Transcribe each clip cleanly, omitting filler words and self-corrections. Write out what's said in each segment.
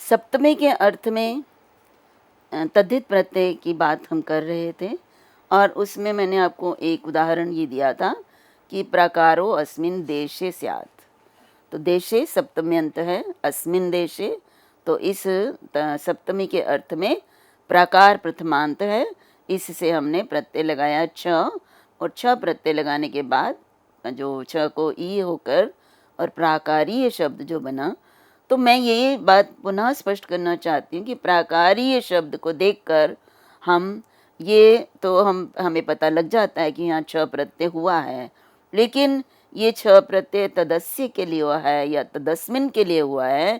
सप्तमी के अर्थ में तद्धित प्रत्यय की बात हम कर रहे थे और उसमें मैंने आपको एक उदाहरण ये दिया था कि प्राकारो अस्मिन देशे स्यात्। तो देशे सप्तमी अंत है, अस्मिन देशे तो इस सप्तमी के अर्थ में प्राकार प्रथमांत है। इससे हमने प्रत्यय लगाया छ और छ प्रत्यय लगाने के बाद जो छ को ई होकर और प्राकारीय शब्द जो बना, तो मैं ये बात पुनः स्पष्ट करना चाहती हूँ कि प्राकारीय शब्द को देखकर हमें पता लग जाता है कि यहाँ छ प्रत्यय हुआ है, लेकिन ये छ प्रत्यय तदस्य के लिए हुआ है या तदस्मिन के लिए हुआ है,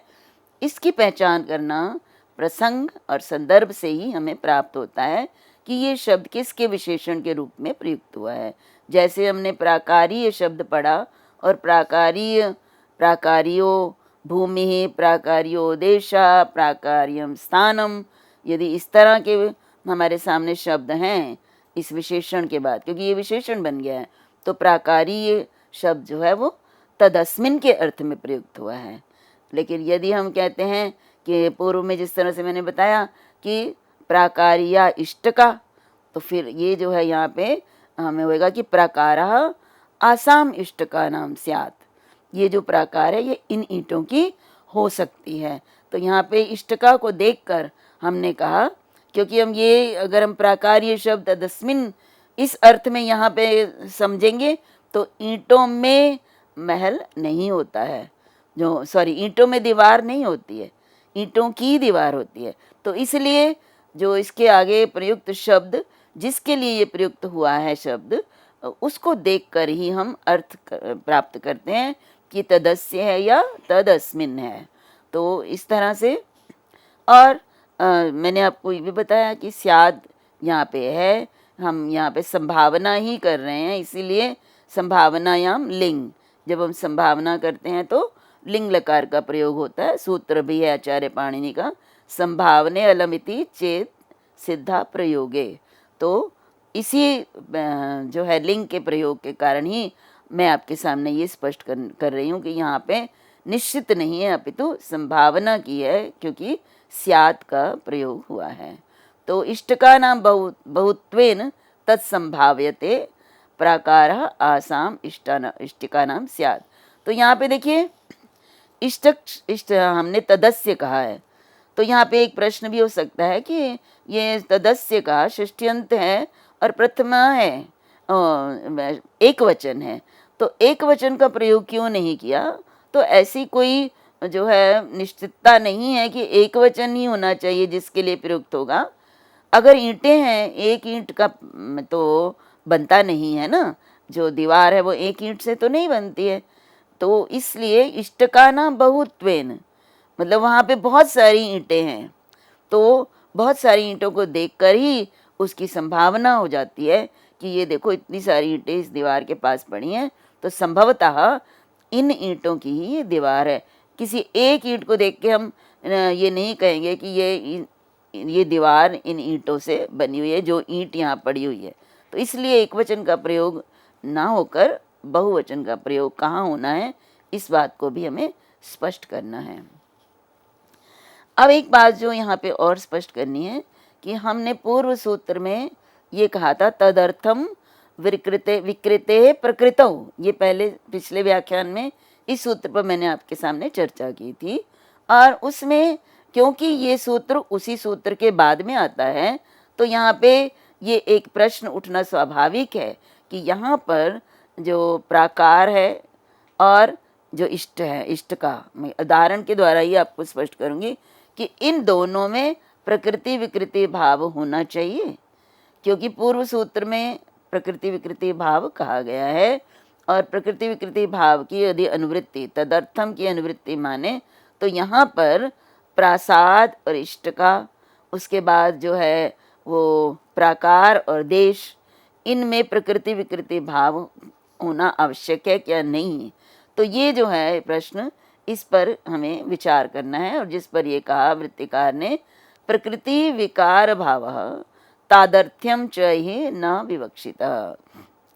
इसकी पहचान करना प्रसंग और संदर्भ से ही हमें प्राप्त होता है कि ये शब्द किसके विशेषण के रूप में प्रयुक्त हुआ है। जैसे हमने प्राकारीय शब्द पढ़ा और प्राकारियो भूमि, प्राकार्यो देशा, प्राकार्यम स्थानम, यदि इस तरह के हमारे सामने शब्द हैं इस विशेषण के बाद, क्योंकि ये विशेषण बन गया है, तो प्राकारीय शब्द जो है वो तदस्मिन के अर्थ में प्रयुक्त हुआ है। लेकिन यदि हम कहते हैं कि पूर्व में जिस तरह से मैंने बताया कि प्राकारिया इष्टका, तो फिर ये जो है यहाँ पे हमें होगा कि प्राकारः आसाम इष्टका नाम स्यात्। ये जो प्राकार है ये इन ईंटों की हो सकती है। तो यहाँ पे इष्टका को देखकर हमने कहा, क्योंकि अगर हम प्राकार्य शब्द तदस्मिन इस अर्थ में यहाँ पे समझेंगे तो ईंटों में महल नहीं होता है, ईंटों में दीवार नहीं होती है, ईंटों की दीवार होती है। तो इसलिए जो इसके आगे प्रयुक्त शब्द जिसके लिए ये प्रयुक्त हुआ है शब्द, उसको देखकर ही हम अर्थ प्राप्त करते हैं कि तदस्य है या तदस्मिन है। तो इस तरह से और मैंने आपको ये भी बताया कि स्याद यहाँ पे है, हम यहाँ पे संभावना ही कर रहे हैं, इसीलिए संभावनायाम लिंग, जब हम संभावना करते हैं तो लिंग लकार का प्रयोग होता है। सूत्र भी है आचार्य पाणिनि का, संभावने अलमिति चेत सिद्धा प्रयोगे। तो इसी जो है लिंग के प्रयोग के कारण ही मैं आपके सामने ये स्पष्ट कर रही हूँ कि यहाँ पे निश्चित नहीं है अपितु संभावना की है, क्योंकि स्यात् का प्रयोग हुआ है। तो इष्टका नाम बहुत्वेन तत्संभाव्यते प्राकारः आसाम इष्टिका नाम स्यात्। तो यहाँ पे देखिए इष्ट हमने तदस्य कहा है, तो यहाँ पे एक प्रश्न भी हो सकता है कि ये तदस्य का षष्ठ्यंत है और प्रथमा है, एक वचन है, तो एक वचन का प्रयोग क्यों नहीं किया? तो ऐसी कोई जो है निश्चितता नहीं है कि एक वचन ही होना चाहिए जिसके लिए प्रयुक्त होगा। अगर ईंटें हैं, एक ईंट का तो बनता नहीं है ना, जो दीवार है वो एक ईंट से तो नहीं बनती है। तो इसलिए इष्टका ना बहुत्वेन, मतलब वहाँ पे बहुत सारी ईंटें हैं, तो बहुत सारी ईंटों को देखकर ही उसकी संभावना हो जाती है कि ये देखो इतनी सारी ईंटें इस दीवार के पास पड़ी हैं, तो संभवतः इन ईंटों की ही ये दीवार है। किसी एक ईंट को देख के हम ये नहीं कहेंगे कि ये दीवार इन ईंटों से बनी हुई है, जो ईंट यहाँ पड़ी हुई है। तो इसलिए एक वचन का प्रयोग ना होकर बहुवचन का प्रयोग कहाँ होना है, इस बात को भी हमें स्पष्ट करना है। अब एक बात जो यहाँ पे और स्पष्ट करनी है कि हमने पूर्व सूत्र में ये कहा था तदर्थम विकृते प्रकृतौ, ये पहले पिछले व्याख्यान में इस सूत्र पर मैंने आपके सामने चर्चा की थी, और उसमें क्योंकि ये सूत्र उसी सूत्र के बाद में आता है, तो यहाँ पे ये एक प्रश्न उठना स्वाभाविक है कि यहाँ पर जो प्राकार है और जो इष्ट है, इष्ट का मैं उदाहरण के द्वारा ही आपको स्पष्ट करूँगी कि इन दोनों में प्रकृति विकृति भाव होना चाहिए, क्योंकि पूर्व सूत्र में प्रकृति विकृति भाव कहा गया है, और प्रकृति विकृति भाव की यदि अनुवृत्ति तदर्थम की अनुवृत्ति माने तो यहाँ पर प्रासाद और इष्ट का, उसके बाद जो है वो प्राकार और देश, इनमें प्रकृति विकृति भाव होना आवश्यक है क्या नहीं। तो ये जो है प्रश्न, इस पर हमें विचार करना है, और जिस पर ये कहा वृत्तिकार ने प्रकृति विकार भाव तादर्थ्यम च ही न विवक्षितः।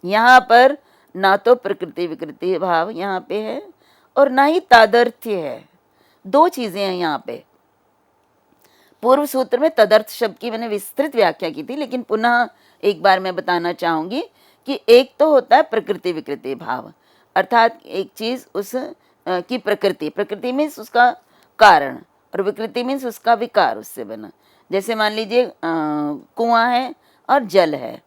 यहाँ पर ना तो प्रकृति विकृति भाव यहाँ पे है और ना ही तादर्थ्य है, दो चीजें हैं यहाँ पे। पूर्व सूत्र में तदर्थ शब्द की मैंने विस्तृत व्याख्या की थी, लेकिन पुनः एक बार मैं बताना चाहूंगी कि एक तो होता है प्रकृति विकृति भाव, अर्थात एक चीज उस की प्रकृति, प्रकृति मीन्स उसका कारण, और विकृति मीन्स उसका विकार उससे बना। जैसे मान लीजिए कुआं है और जल है,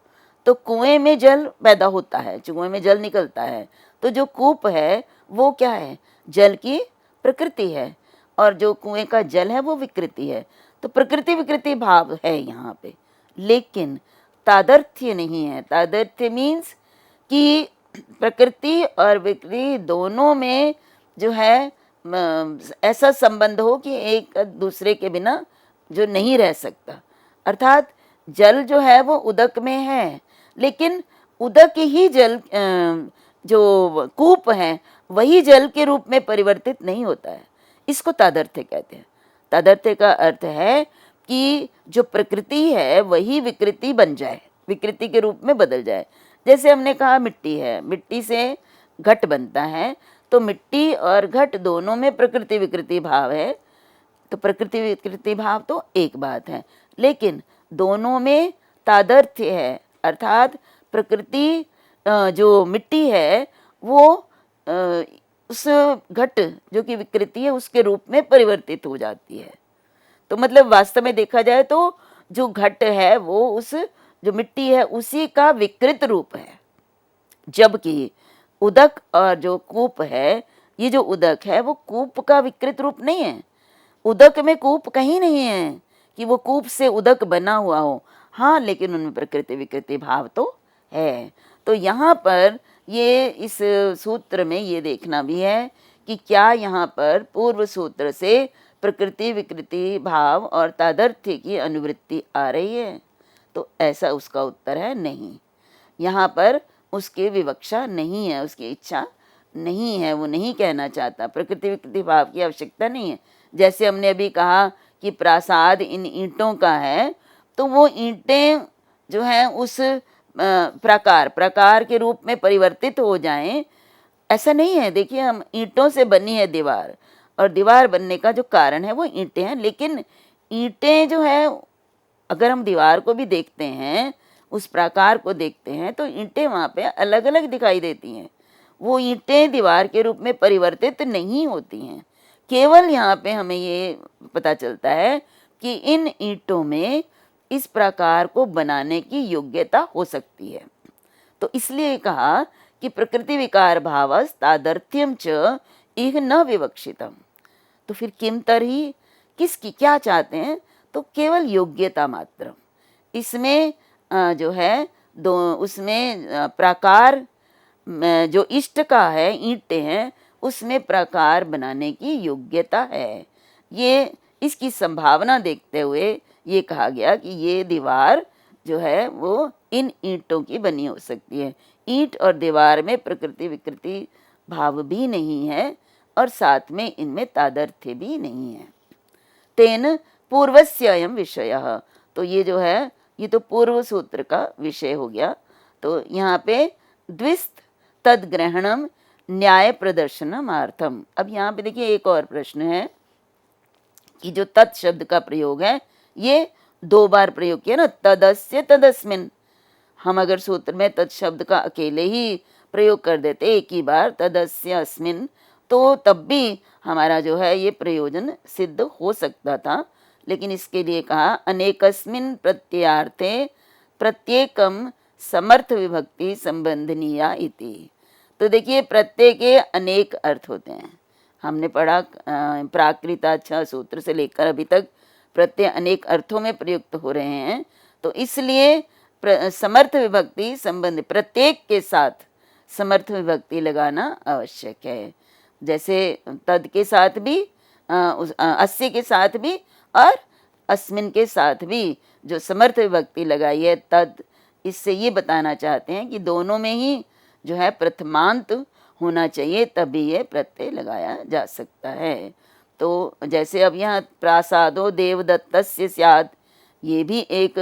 तो कुएं में जल पैदा होता है, कुएं में जल निकलता है, तो जो कूप है वो क्या है, जल की प्रकृति है, और जो कुएं का जल है वो विकृति है। तो प्रकृति विकृति भाव है यहाँ पे, लेकिन तादर्थ्य नहीं है। तादर्थ्य मीन्स कि प्रकृति और विकृति दोनों में जो है ऐसा संबंध हो कि एक दूसरे के बिना जो नहीं रह सकता। अर्थात जल जो है वो उदक में है, लेकिन उदक ही जल जो कूप है वही जल के रूप में परिवर्तित नहीं होता है। इसको तादर्थ्य कहते हैं। तादर्थ्य का अर्थ है कि जो प्रकृति है वही विकृति बन जाए, विकृति के रूप में बदल जाए। जैसे हमने कहा मिट्टी है, मिट्टी से घट बनता है, तो मिट्टी और घट दोनों में प्रकृति विकृति भाव है, तो प्रकृति विकृति भाव तो एक बात है, लेकिन दोनों में तादर्थ्य है, अर्थात प्रकृति जो मिट्टी है वो उस घट जो कि विकृति है उसके रूप में परिवर्तित हो जाती है। तो मतलब वास्तव में देखा जाए तो जो घट है वो उस जो मिट्टी है उसी का विकृत रूप है, जबकि उदक और जो कूप है, ये जो उदक है वो कूप का विकृत रूप नहीं है। उदक में कूप कहीं नहीं है कि वो कूप से उदक बना हुआ हो, हाँ, लेकिन उनमें प्रकृति विकृति भाव तो है। तो यहाँ पर ये इस सूत्र में ये देखना भी है कि क्या यहाँ पर पूर्व सूत्र से प्रकृति विकृति भाव और तादर्थ्य की अनुवृत्ति आ रही है, तो ऐसा उसका उत्तर है नहीं। यहाँ पर उसकी विवक्षा नहीं है, उसकी इच्छा नहीं है, वो नहीं कहना चाहता, प्रकृति विकृति भाव की आवश्यकता नहीं है। जैसे हमने अभी कहा कि प्रासाद इन ईंटों का है, तो वो ईंटें जो हैं उस प्रकार के रूप में परिवर्तित हो जाएं, ऐसा नहीं है। देखिए, हम ईंटों से बनी है दीवार, और दीवार बनने का जो कारण है वो ईंटें हैं, लेकिन ईंटें जो है अगर हम दीवार को भी देखते हैं, उस प्रकार को देखते हैं, तो ईंटें वहाँ पे अलग अलग दिखाई देती हैं। वो ईंटें दीवार के रूप में परिवर्तित नहीं होती हैं। केवल यहाँ पे हमें ये पता चलता है कि इन ईंटों में इस प्रकार को बनाने की योग्यता हो सकती है। तो इसलिए कहा कि प्रकृति विकार भावस तादर्थ्यम च इह न विवक्षितम। तो फिर किम तरही, किसकी क्या चाहते हैं, तो केवल योग्यता मात्र। इसमें जो है दो उसमें प्राकार जो इष्ट का है, ईंटें हैं, उसमें प्राकार बनाने की योग्यता है। ये इसकी संभावना देखते हुए ये कहा गया कि ये दीवार जो है वो इन ईंटों की बनी हो सकती है। ईंट और दीवार में प्रकृति विकृति भाव भी नहीं है, और साथ में इनमें तादर्थ्य भी नहीं है। तेन पूर्वस्य अयम विषयः, तो ये जो है ये तो पूर्व सूत्र का विषय हो गया। तो यहाँ पे द्विस्थ तद ग्रहणम न्याय प्रदर्शनमार्थम। अब यहाँ पे देखिए एक और प्रश्न है कि जो तत् शब्द का प्रयोग है ये दो बार प्रयोग किया ना, तदस्य तदस्मिन। हम अगर सूत्र में तत् शब्द का अकेले ही प्रयोग कर देते एक ही बार, तदस्य अस्मिन, तो तब भी हमारा जो है ये प्रयोजन सिद्ध हो सकता था। लेकिन इसके लिए कहा अनेकस्मिन प्रत्ययार्थे प्रत्येकम समर्थ विभक्ति संबंधनीया इति। तो देखिए प्रत्यय के अनेक अर्थ होते हैं। हमने पढ़ा प्राकृताच्छा सूत्र से लेकर अभी तक प्रत्यय अनेक अर्थों में प्रयुक्त हो रहे हैं, तो इसलिए समर्थ विभक्ति संबंध प्रत्येक के साथ समर्थ विभक्ति लगाना आवश्यक है। जैसे तद के साथ भी, अस्य के साथ भी और अस्मिन के साथ भी जो समर्थ विभक्ति लगाई है तद, इससे ये बताना चाहते हैं कि दोनों में ही जो है प्रथमांत होना चाहिए, तभी ये प्रत्यय लगाया जा सकता है। तो जैसे अब यहाँ प्रासादो देवदत्तस्य स्यात्, ये भी एक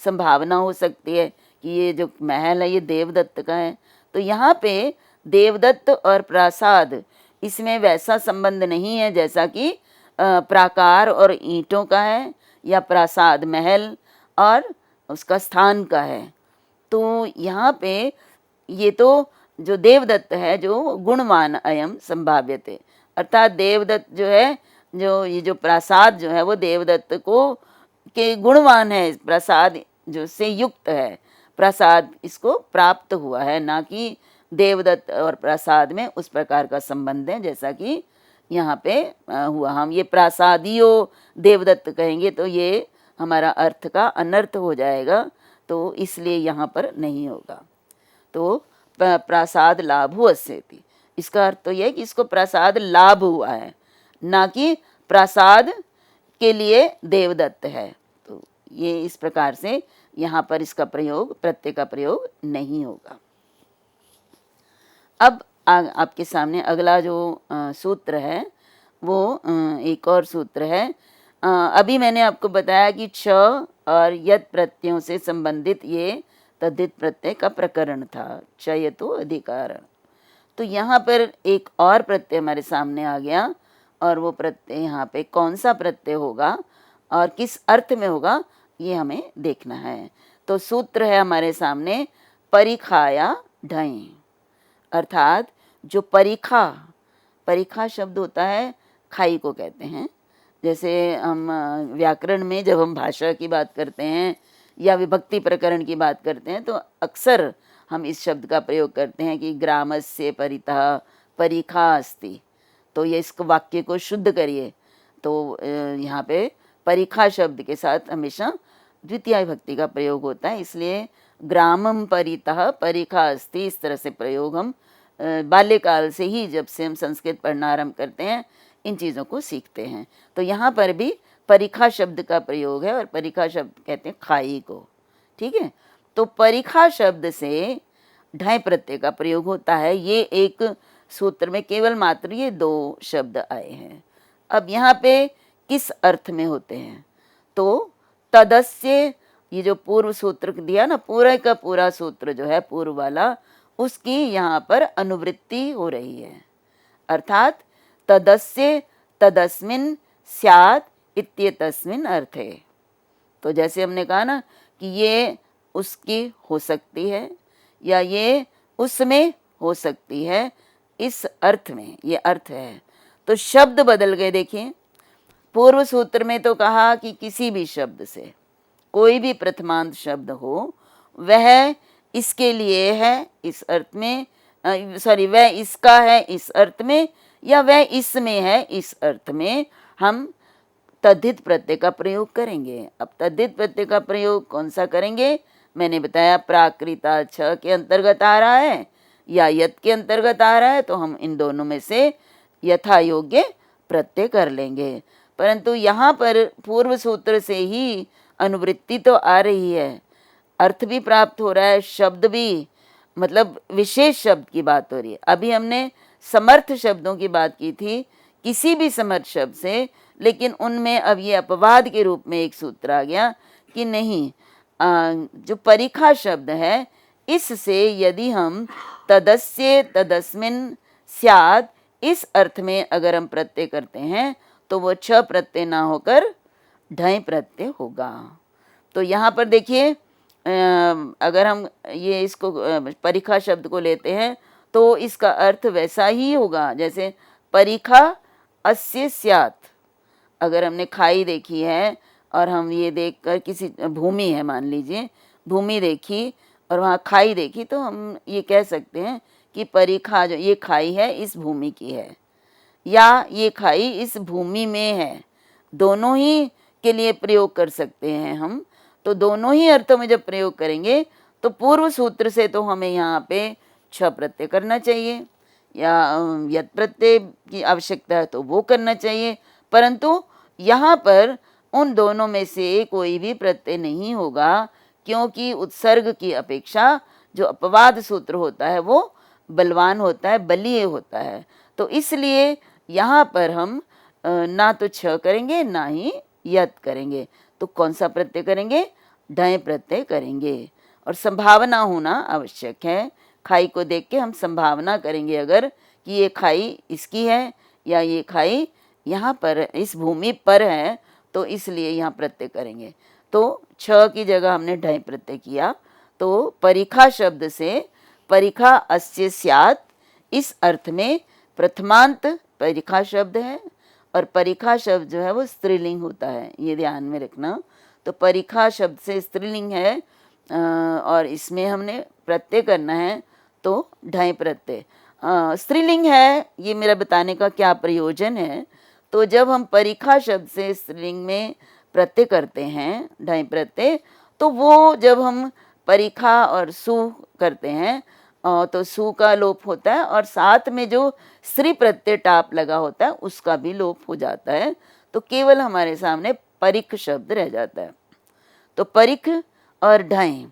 संभावना हो सकती है कि ये जो महल है ये देवदत्त का है। तो यहाँ पे देवदत्त और प्रासाद, इसमें वैसा संबंध नहीं है जैसा कि प्राकार और ईंटों का है, या प्रासाद महल और उसका स्थान का है। तो यहाँ पे ये तो जो देवदत्त है जो गुणवान अयम संभाव्यते, अर्थात देवदत्त जो है, जो ये जो प्रासाद जो है वो देवदत्त को के गुणवान है, प्रसाद जो से युक्त है, प्रसाद इसको प्राप्त हुआ है, ना कि देवदत्त और प्रसाद में उस प्रकार का संबंध है जैसा कि यहाँ पे हुआ। हम ये प्रासादियो देवदत्त कहेंगे तो ये हमारा अर्थ का अनर्थ हो जाएगा, तो इसलिए यहाँ पर नहीं होगा। तो प्रासाद लाभो अस्येति, इसका अर्थ तो यह है कि इसको प्रसाद लाभ हुआ है, ना कि प्रसाद के लिए देवदत्त है। तो ये इस प्रकार से यहाँ पर इसका प्रयोग, प्रत्यय का प्रयोग नहीं होगा। अब आपके सामने अगला जो सूत्र है वो एक और सूत्र है। अभी मैंने आपको बताया कि छ और यत प्रत्ययों से संबंधित ये तद्धित प्रत्यय का प्रकरण था, चयतो अधिकार। तो यहाँ पर एक और प्रत्यय हमारे सामने आ गया, और वो प्रत्यय यहाँ पे कौन सा प्रत्यय होगा और किस अर्थ में होगा ये हमें देखना है। तो सूत्र है हमारे सामने परिखाया ढय, अर्थात जो परीखा, परीखा शब्द होता है खाई को कहते हैं। जैसे हम व्याकरण में जब हम भाषा की बात करते हैं या विभक्ति प्रकरण की बात करते हैं तो अक्सर हम इस शब्द का प्रयोग करते हैं कि ग्रामस्य परितः परीखा अस्ति। तो ये इस वाक्य को शुद्ध करिए, तो यहाँ पे परीखा शब्द के साथ हमेशा द्वितीय विभक्ति का प्रयोग होता है, इसलिए ग्रामम परितः परीखा अस्ति, इस तरह से प्रयोग हम बाल्यकाल से ही, जब से हम संस्कृत पढ़ना आरंभ करते हैं, इन चीज़ों को सीखते हैं। तो यहाँ पर भी परीखा शब्द का प्रयोग है, और परीखा शब्द कहते हैं खाई को, ठीक है। तो परीखा शब्द से ढय प्रत्यय का प्रयोग होता है। ये एक सूत्र में केवल मात्र ये दो शब्द आए हैं। अब यहाँ पे किस अर्थ में होते हैं, तो तदस्य, ये जो पूर्व सूत्र दिया ना, पूरा का पूरा सूत्र जो है पूर्व वाला, उसकी यहाँ पर अनुवृत्ति हो रही है, अर्थात तदस्य तदस्मिन् स्यात् इत्येतस्मिन् अर्थे। तो जैसे हमने कहा ना कि ये उसकी हो सकती है या ये उसमें हो सकती है, इस अर्थ में ये अर्थ है। तो शब्द बदल गए। देखिए, पूर्व सूत्र में तो कहा कि किसी भी शब्द से, कोई भी प्रथमांत शब्द हो, वह इसके लिए है इस अर्थ में, वह इसका है इस अर्थ में, या वह इसमें है इस अर्थ में, हम तद्धित प्रत्यय का प्रयोग करेंगे। अब तद्धित प्रत्यय का प्रयोग कौन सा करेंगे, मैंने बताया प्राकृता छ के अंतर्गत आ रहा है या यत के अंतर्गत आ रहा है, तो हम इन दोनों में से यथा योग्य प्रत्यय कर लेंगे। परंतु यहाँ पर पूर्व सूत्र से ही अनुवृत्ति तो आ रही है, अर्थ भी प्राप्त हो रहा है, शब्द भी, मतलब विशेष शब्द की बात हो रही है। अभी हमने समर्थ शब्दों की बात की थी, किसी भी समर्थ शब्द से, लेकिन उनमें अब ये अपवाद के रूप में एक सूत्र आ गया कि नहीं, जो परीखा शब्द है, इससे यदि हम तदस्य तदस्मिन् स्यात्, इस अर्थ में अगर हम प्रत्यय करते हैं तो वो छ प्रत्यय ना होकर ढय प्रत्यय होगा। तो यहाँ पर देखिए, अगर हम ये इसको परीखा शब्द को लेते हैं तो इसका अर्थ वैसा ही होगा जैसे परीखा अस्य स्यात्। अगर हमने खाई देखी है और हम ये देखकर, किसी भूमि है मान लीजिए, भूमि देखी और वहाँ खाई देखी, तो हम ये कह सकते हैं कि परीखा जो ये खाई है इस भूमि की है, या ये खाई इस भूमि में है। दोनों ही के लिए प्रयोग कर सकते हैं हम। तो दोनों ही अर्थों में जब प्रयोग करेंगे तो पूर्व सूत्र से तो हमें यहाँ पे छ प्रत्यय करना चाहिए, या यत प्रत्यय की आवश्यकता है तो वो करना चाहिए, परंतु यहाँ पर उन दोनों में से कोई भी प्रत्यय नहीं होगा, क्योंकि उत्सर्ग की अपेक्षा जो अपवाद सूत्र होता है वो बलवान होता है, बलीय होता है। तो इसलिए यहाँ पर हम ना तो छ करेंगे ना ही यत करेंगे, तो कौन सा प्रत्यय करेंगे, ढय प्रत्यय करेंगे। और संभावना होना आवश्यक है, खाई को देख के हम संभावना करेंगे अगर कि ये खाई इसकी है या ये खाई यहाँ पर इस भूमि पर है, तो इसलिए यहाँ प्रत्यय करेंगे। तो छ की जगह हमने ढय प्रत्यय किया, तो परिखा शब्द से परिखा अस्य स्यात्, इस अर्थ में प्रथमांत परिखा शब्द है और परिखा शब्द जो है वो स्त्रीलिंग होता है, ये ध्यान में रखना। तो परिखा शब्द से स्त्रीलिंग है और इसमें हमने प्रत्यय करना है, तो ढय प्रत्यय स्त्रीलिंग है। ये मेरा बताने का क्या प्रयोजन है, तो जब हम परिखा शब्द से स्त्रीलिंग में प्रत्यय करते हैं ढय प्रत्यय, तो वो जब हम परिखा और सु करते हैं तो सु का लोप होता है और साथ में जो स्त्री प्रत्यय टाप लगा होता है उसका भी लोप हो जाता है, तो केवल हमारे सामने परिख शब्द रह जाता है। तो परिख और ढय,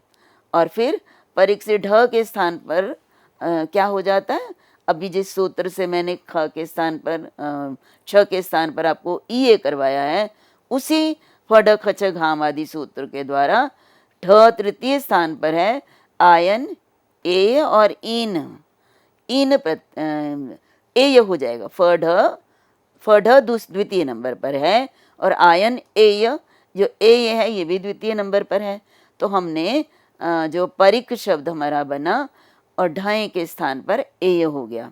और फिर परिख से ढ के स्थान पर क्या हो जाता है, अभी जिस सूत्र से मैंने ख के स्थान पर छ के स्थान पर आपको ई करवाया है, उसी फड खच घाम आदि सूत्र के द्वारा ढ तृतीय स्थान पर है, आयन ए और इन एय हो जाएगा। फढ़ द्वितीय नंबर पर है और आयन एय, जो एय है ये भी द्वितीय नंबर पर है। तो हमने जो परिक शब्द हमारा बना और ढय के स्थान पर एय हो गया।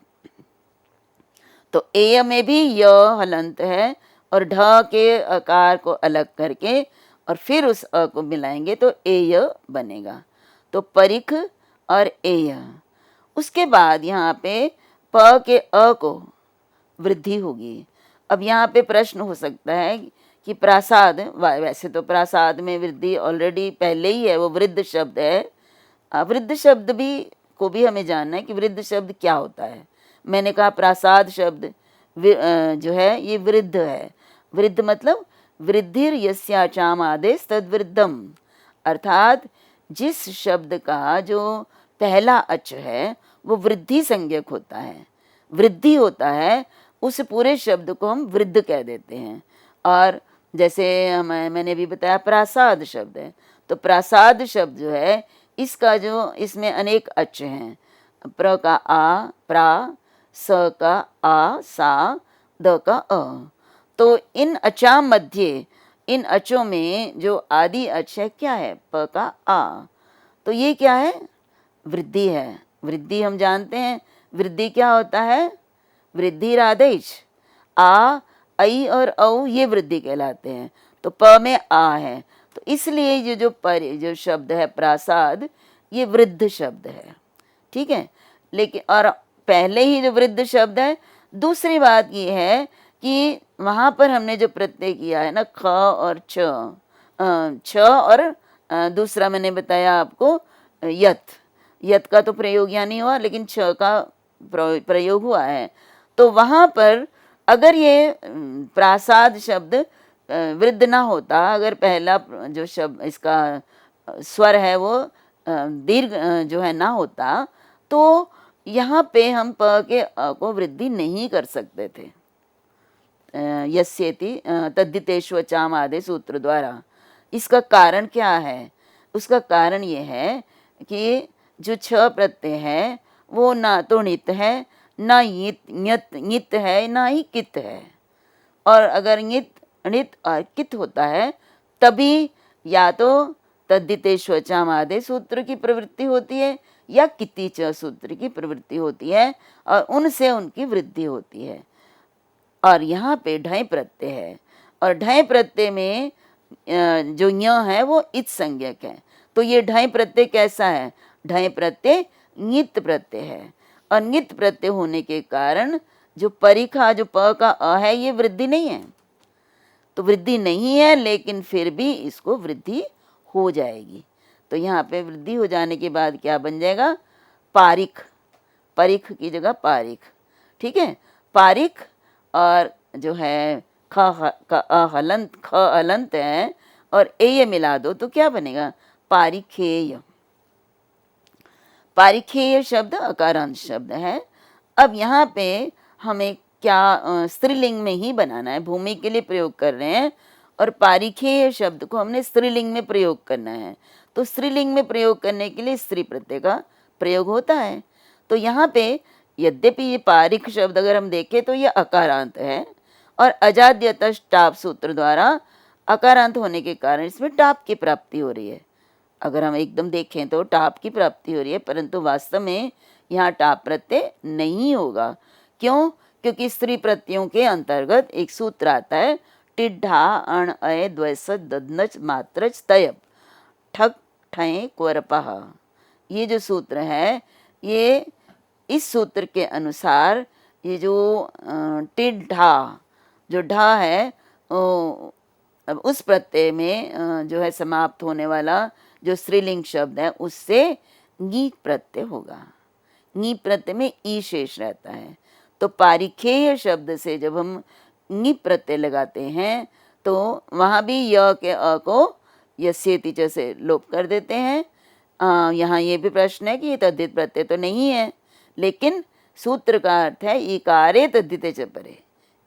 तो एय में भी य हलंत है और ढ के आकार को अलग करके और फिर उस अ को मिलाएंगे तो एय बनेगा। तो परिख और एय। उसके बाद यहाँ पे प के अ को वृद्धि होगी। अब यहाँ पे प्रश्न हो सकता है कि प्रासाद, वैसे तो प्रासाद में वृद्धि ऑलरेडी पहले ही है, वो वृद्ध शब्द है। वृद्ध शब्द भी को भी हमें जानना है कि वृद्ध शब्द क्या होता है। मैंने कहा प्रासाद शब्द जो है ये वृद्ध है। वृद्ध मतलब वृद्धिर यस्याचाम आदेश तद वृद्धम, अर्थात जिस शब्द का जो पहला अच है वो वृद्धि संज्ञक होता है, वृद्धि होता है, उस पूरे शब्द को हम वृद्ध कह देते हैं। और जैसे मैंने भी बताया प्रासाद शब्द है, तो प्रासाद शब्द जो है इसका जो इसमें अनेक अच हैं, प्र का आ प्रा, स का आ सा, द का अ। तो इन अचाम मध्य, इन अचों में जो आदि अच है क्या है, प का आ, तो ये क्या है, वृद्धि है। वृद्धि हम जानते हैं, वृद्धि क्या होता है, वृद्धि आदेश, आ ऐ और औ ये वृद्धि कहलाते हैं। तो प में आ है, तो इसलिए ये जो शब्द है प्रासाद ये वृद्ध शब्द है, ठीक है। लेकिन और पहले ही जो वृद्ध शब्द है, दूसरी बात ये है कि वहाँ पर हमने जो प्रत्यय किया है ना, ख और छ और दूसरा मैंने बताया आपको यत का तो प्रयोग यहाँ नहीं हुआ, लेकिन छ का प्रयोग हुआ है। तो वहाँ पर अगर ये प्रासाद शब्द वृद्ध ना होता, अगर पहला जो शब्द इसका स्वर है वो दीर्घ जो है ना होता, तो यहाँ पे हम प के अ को वृद्धि नहीं कर सकते थे यस्येति तद्धितेष्वचाम आदि सूत्र द्वारा। इसका कारण क्या है, उसका कारण ये है कि जो छ प्रत्यय है वो ना तो नित है, ना नित है, ना ही कित है। और अगर नित और कित होता है तभी या तो तद्धितेष्वचाम आदि सूत्र की प्रवृत्ति होती है या किति च सूत्र की प्रवृत्ति होती है और उनसे उनकी वृद्धि होती है। और यहाँ पे ढय प्रत्यय है और ढय प्रत्यय में जो ञ है वो इत संज्ञक है। तो ये ढय प्रत्यय कैसा है, ढय प्रत्यय ङित प्रत्यय है और ङित प्रत्यय होने के कारण जो परिखा जो प का अ है ये वृद्धि नहीं है। तो वृद्धि नहीं है लेकिन फिर भी इसको वृद्धि हो जाएगी। तो यहाँ पे वृद्धि हो जाने के बाद क्या बन जाएगा, पारिख, परिख की जगह पारिख, ठीक है। पारिख और जो है ख का हलंत, ख हलंत है और ए मिला दो तो क्या बनेगा, पारिखेय। पारिखेय शब्द अकारांत शब्द है। अब यहाँ पे हमें क्या स्त्रीलिंग में ही बनाना है, भूमि के लिए प्रयोग कर रहे हैं और पारिखेय शब्द को हमने स्त्रीलिंग में प्रयोग करना है। तो स्त्रीलिंग में प्रयोग करने के लिए स्त्री प्रत्यय का प्रयोग होता है। तो यहाँ पे यद्यपि ये पारिख शब्द अगर हम देखें तो ये अकारांत है और अजाद्यतश टाप सूत्र द्वारा अकारांत होने के कारण इसमें टाप की प्राप्ति हो रही है। अगर हम एकदम देखें तो टाप की प्राप्ति हो रही है, परंतु वास्तव में यहाँ टाप प्रत्यय नहीं होगा। क्यों? क्योंकि स्त्री प्रत्ययों के अंतर्गत एक सूत्र आता है, टिड्ढा अण अय द्वैसत ददनच मात्रच तयप ठक ठय क्वरपः। ये जो सूत्र है, ये इस सूत्र के अनुसार ये जो टिड्ढा जो ढा है अब उस प्रत्यय में जो है समाप्त होने वाला जो स्त्रीलिंग शब्द है उससे ङी प्रत्यय होगा। ङी प्रत्यय में ई शेष रहता है। तो पारिखेय शब्द से जब हम ङी प्रत्यय लगाते हैं तो वहाँ भी य के अ को यस्येति च से लोप कर देते हैं। यहाँ ये भी प्रश्न है कि ये तद्धित प्रत्यय तो नहीं है, लेकिन सूत्र का अर्थ है ईकारे तद्धिते च परे,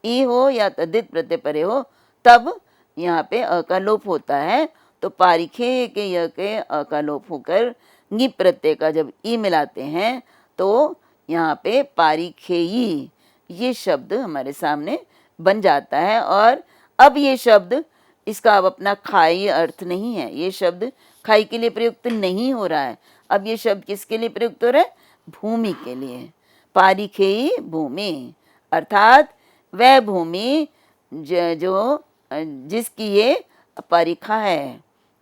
ई हो या तद्धित प्रत्यय परे हो तब यहाँ पे अ का लोप होता है। तो पारिखेय के य के अ का लोप होकर ङी प्रत्यय का जब ई मिलाते हैं तो यहाँ पे पारिखेयी ये शब्द हमारे सामने बन जाता है। और अब ये शब्द इसका अब अपना खाई अर्थ नहीं है, ये शब्द खाई के लिए प्रयुक्त नहीं हो रहा है। अब ये शब्द किसके लिए प्रयुक्त हो रहा है? भूमि के लिए। पारिखेयी भूमि, अर्थात वह भूमि जो जिसकी ये परिखा है,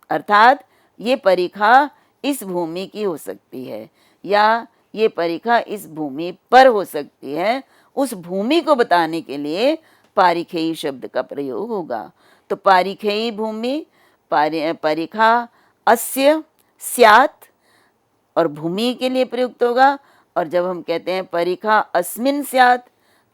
अर्थात ये परिखा इस भूमि की हो सकती है या ये परिखा इस भूमि पर हो सकती है। उस भूमि को बताने के लिए पारिखेयी शब्द का प्रयोग होगा। तो पारिखेयी भूमि, परिखा अस्य स्यात् और भूमि के लिए प्रयुक्त होगा। और जब हम कहते हैं परिखा अस्मिन् स्यात्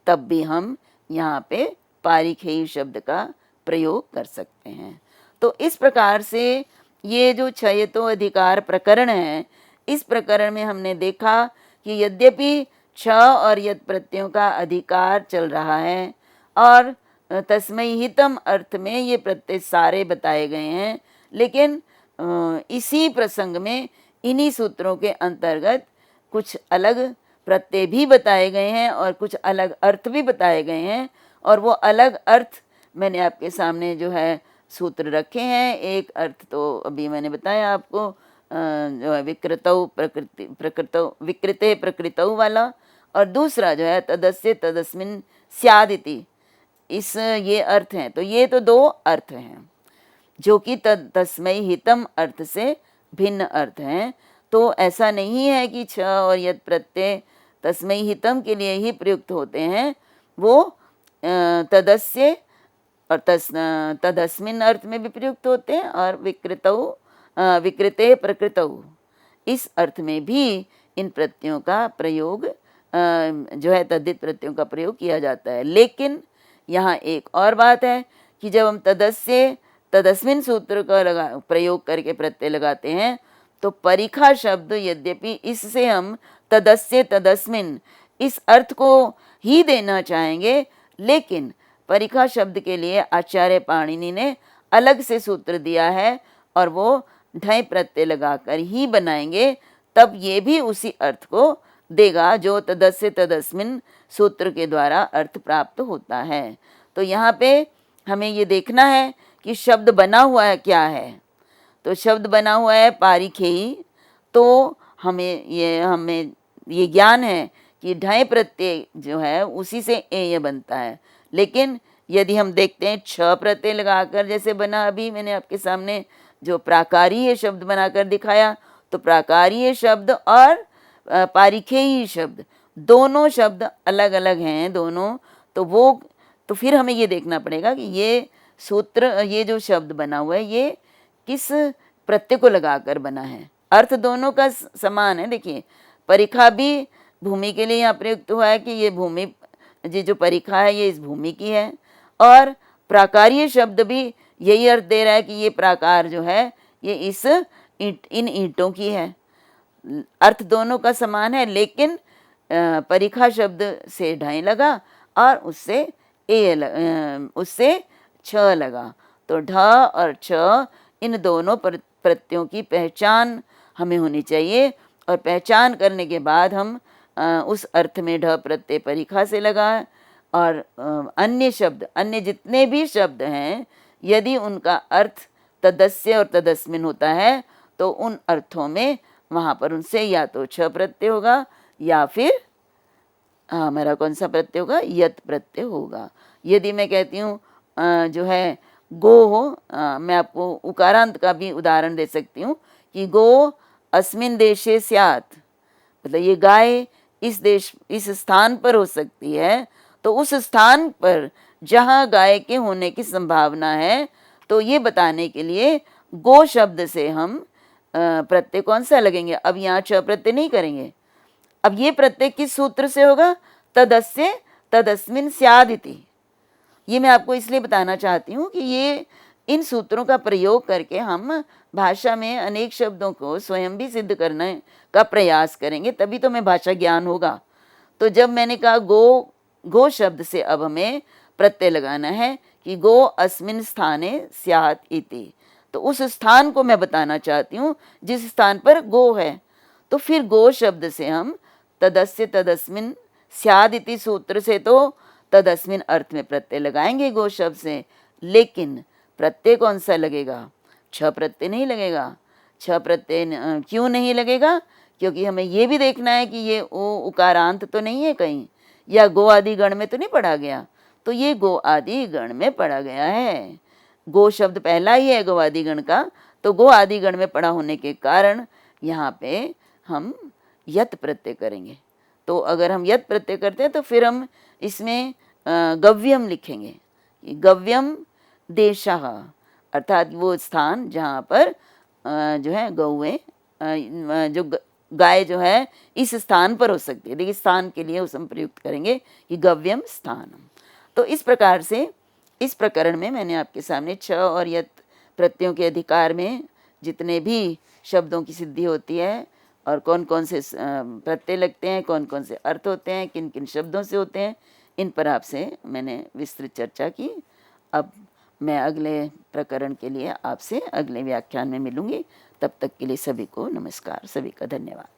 तब भी हम यहाँ पे पारिखेयी शब्द का प्रयोग कर सकते हैं। तो इस प्रकार से ये जो क्षयतो अधिकार प्रकरण है, इस प्रकरण में हमने देखा कि यद्यपि छ और यत् प्रत्ययों का अधिकार चल रहा है और तस्मै हितम अर्थ में ये प्रत्यय सारे बताए गए हैं, लेकिन इसी प्रसंग में इन्हीं सूत्रों के अंतर्गत कुछ अलग प्रत्यय भी बताए गए हैं और कुछ अलग अर्थ भी बताए गए हैं। और वो अलग अर्थ मैंने आपके सामने जो है सूत्र रखे हैं। एक अर्थ तो अभी मैंने बताया आपको, जो है विकृतौ प्रकृति प्रकृतौ विकृते प्रकृतौ वाला, और दूसरा जो है तदस्य तदस्मिन् स्यादिति, इस ये अर्थ हैं। तो ये तो दो अर्थ हैं जो कि तस्मै हितम अर्थ से भिन्न अर्थ हैं। तो ऐसा नहीं है कि छ और यत् प्रत्यय तस्मै हितम के लिए ही प्रयुक्त होते हैं, वो तदस्य और तदस्मिन् अर्थ में भी प्रयुक्त होते हैं और विकृते प्रकृतौ इस अर्थ में भी इन प्रत्ययों का प्रयोग जो है तद्धित प्रत्ययों का प्रयोग किया जाता है। लेकिन यहाँ एक और बात है कि जब हम तदस्य तदस्मिन् सूत्र का प्रयोग करके प्रत्यय लगाते हैं तो परिखा शब्द यद्यपि इससे हम तदस्य तदस्मिन् इस अर्थ को ही देना चाहेंगे, लेकिन परिखा शब्द के लिए आचार्य पाणिनि ने अलग से सूत्र दिया है और वो ढय प्रत्यय लगाकर ही बनाएंगे, तब ये भी उसी अर्थ को देगा जो तदस्य तदस्मिन् सूत्र के द्वारा अर्थ प्राप्त होता है। तो यहाँ पे हमें ये देखना है कि शब्द बना हुआ है क्या है। तो शब्द बना हुआ है पारिखेयी, तो हमें ये ज्ञान है कि ढय प्रत्यय जो है उसी से एय बनता है। लेकिन यदि हम देखते हैं छ प्रत्यय लगाकर जैसे बना, अभी मैंने आपके सामने जो प्राकारीय शब्द बनाकर दिखाया, तो प्राकारीय शब्द और पारिखेयी शब्द दोनों शब्द अलग अलग हैं दोनों। तो फिर हमें ये देखना पड़ेगा कि ये सूत्र, ये जो शब्द बना हुआ है ये किस प्रत्यय को लगाकर बना है। अर्थ दोनों का समान है। देखिए परिखा भी भूमि के लिए यहाँ प्रयुक्त हुआ है कि ये भूमि, ये जो परिखा है ये इस भूमि की है, और प्राकारीय शब्द भी यही अर्थ दे रहा है कि ये प्राकार जो है ये इन ईंटों की है। अर्थ दोनों का समान है, लेकिन परिखा शब्द से ढाई लगा और उससे उससे छ लगा। तो ढ और छ इन दोनों प्रत्ययों की पहचान हमें होनी चाहिए, और पहचान करने के बाद हम उस अर्थ में ढ प्रत्यय परिखा से लगाएं। और अन्य शब्द, अन्य जितने भी शब्द हैं यदि उनका अर्थ तदस्य और तदस्मिन होता है तो उन अर्थों में वहाँ पर उनसे या तो छ प्रत्यय होगा या फिर हमारा कौन सा प्रत्यय होगा, यत प्रत्यय होगा। यदि मैं कहती हूँ जो है गो हो, मैं आपको उकारांत का भी उदाहरण दे सकती हूँ कि गो अस्मिन देशे स्यात्, मतलब ये गाय इस स्थान पर हो सकती है, तो उस स्थान पर जहाँ गाय के होने की संभावना है, तो ये बताने के लिए गो शब्द से हम प्रत्यय कौन सा लगेंगे, अब यहाँ च प्रत्यय नहीं करेंगे। अब ये प्रत्यय किस सूत्र से होगा, तदस्य तदस्मिन स्यादिति। ये मैं आपको इसलिए बताना चाहती हूँ कि ये इन सूत्रों का प्रयोग करके हम भाषा में अनेक शब्दों को स्वयं भी सिद्ध करने का प्रयास करेंगे, तभी तो हमें भाषा ज्ञान होगा। तो जब मैंने कहा गो शब्द से अब हमें प्रत्यय लगाना है कि गो अस्मिन स्थाने स्यात् इति, तो उस स्थान को मैं बताना चाहती हूँ जिस स्थान पर गो है। तो फिर गो शब्द से हम तदस्य तदस्मिन स्यादिति सूत्र से तो तदस्मिन अर्थ में प्रत्यय लगाएंगे गो शब्द से, लेकिन प्रत्यय कौन सा लगेगा, छ प्रत्यय नहीं लगेगा। छ प्रत्यय क्यों नहीं लगेगा, क्योंकि हमें ये भी देखना है कि ये उकारांत तो नहीं है कहीं, या गो आदि गण में तो नहीं पढ़ा गया। तो ये गो आदि गण में पढ़ा गया है, गो शब्द पहला ही है गो आदि गण का, तो गो आदि गण में पढ़ा होने के कारण यहाँ पे हम यत प्रत्यय करेंगे। तो अगर हम यत प्रत्यय करते हैं तो फिर हम इसमें गव्यम लिखेंगे, गव्यम देशः, अर्थात वो स्थान जहाँ पर जो है गौएं जो गाय जो है इस स्थान पर हो सकती है। देखिए स्थान के लिए उस हम प्रयुक्त करेंगे कि गव्यम स्थानम। तो इस प्रकार से इस प्रकरण में मैंने आपके सामने छ और यत प्रत्ययों के अधिकार में जितने भी शब्दों की सिद्धि होती है और कौन कौन से प्रत्यय लगते हैं, कौन कौन से अर्थ होते हैं, किन किन शब्दों से होते हैं, इन पर आपसे मैंने विस्तृत चर्चा की। अब मैं अगले प्रकरण के लिए आपसे अगले व्याख्यान में मिलूंगी। तब तक के लिए सभी को नमस्कार, सभी का धन्यवाद।